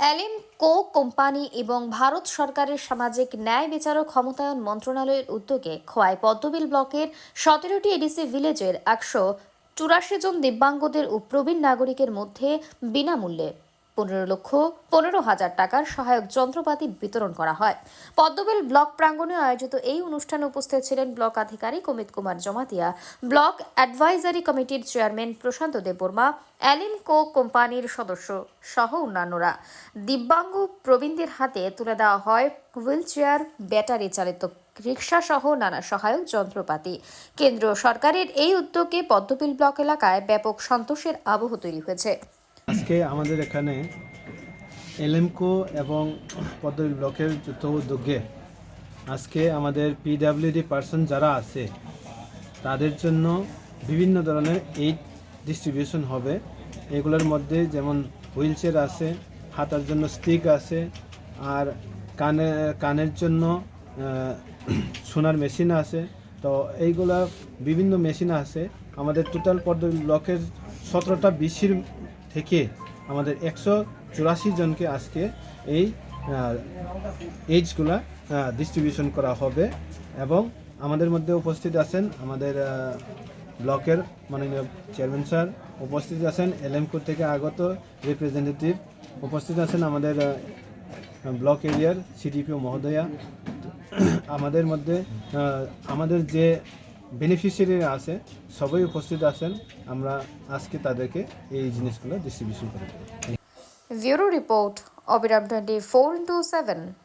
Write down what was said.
অ্যালিমকো company এবং ভারত সরকারের সামাজিক ন্যায় বিচার ও ক্ষমতায়ন মন্ত্রণালয়ের উদ্যোগে খোয়াই পদ্মবিল ব্লকের 17টি এডিসি ভিলেজের 184 জন দিব্যাঙ্গদের ও প্রবীণ নাগরিকের মধ্যে বিনামূল্যে 15,15,000 টাকার সহায়ক যন্ত্রপাতি বিতরণ করা হয়। পদ্মবিল ব্লক প্রাঙ্গণে আয়োজিত এই অনুষ্ঠানে উপস্থিত ছিলেন ব্লক আধিকারিক অমিত কুমার জমাতিয়া, ব্লক অ্যাডভাইজারি কমিটির চেয়ারম্যান প্রশান্ত দেববর্মা, অ্যালিমকো কোম্পানির সদস্য সহ অন্যান্যরা। দিব্যাঙ্গ প্রবীণদের হাতে তুলে দেওয়া হয় হুইল চেয়ার, ব্যাটারি চালিত রিক্সা সহ নানা সহায়ক যন্ত্রপাতি। কেন্দ্র সরকারের এই উদ্যোগে পদ্মবিল ব্লক এলাকায় ব্যাপক সন্তোষের আবহ তৈরি হয়েছে। আজকে আমাদের এখানে এলএমকো এবং পদ্মবিল ব্লকের যৌথ উদ্যোগে আজকে আমাদের পিডাব্লিউডি পার্সন যারা আছে তাদের জন্য বিভিন্ন ধরনের এইড ডিস্ট্রিবিউশন হবে। এগুলোর মধ্যে যেমন হুইল চেয়ার আছে, হাতার জন্য স্টিক আছে, আর কানের জন্য সোনার মেশিন আছে। তো এইগুলা বিভিন্ন মেশিন আছে। আমাদের টোটাল পদ্মবিল ব্লকের 17টা বিসির থেকে আমাদের 184 জনকে আজকে এই এইডসগুলা ডিস্ট্রিবিউশন করা হবে। এবং আমাদের মধ্যে উপস্থিত আছেন আমাদের ব্লকের মাননীয় চেয়ারম্যান স্যার, উপস্থিত আছেন এলএমকো থেকে আগত রিপ্রেজেন্টেটিভ, উপস্থিত আছেন আমাদের ব্লক এরিয়ার সিডিপিও মহোদয়া। আমাদের মধ্যে আমাদের যে বেনিফিশিয়ারি আছে সবাই উপস্থিত আছেন। আমরা আজকে তাদেরকে এই জিনিসগুলো ডিস্ট্রিবিউশন করি। ব্যুরো রিপোর্ট, অবিরাম 24/7।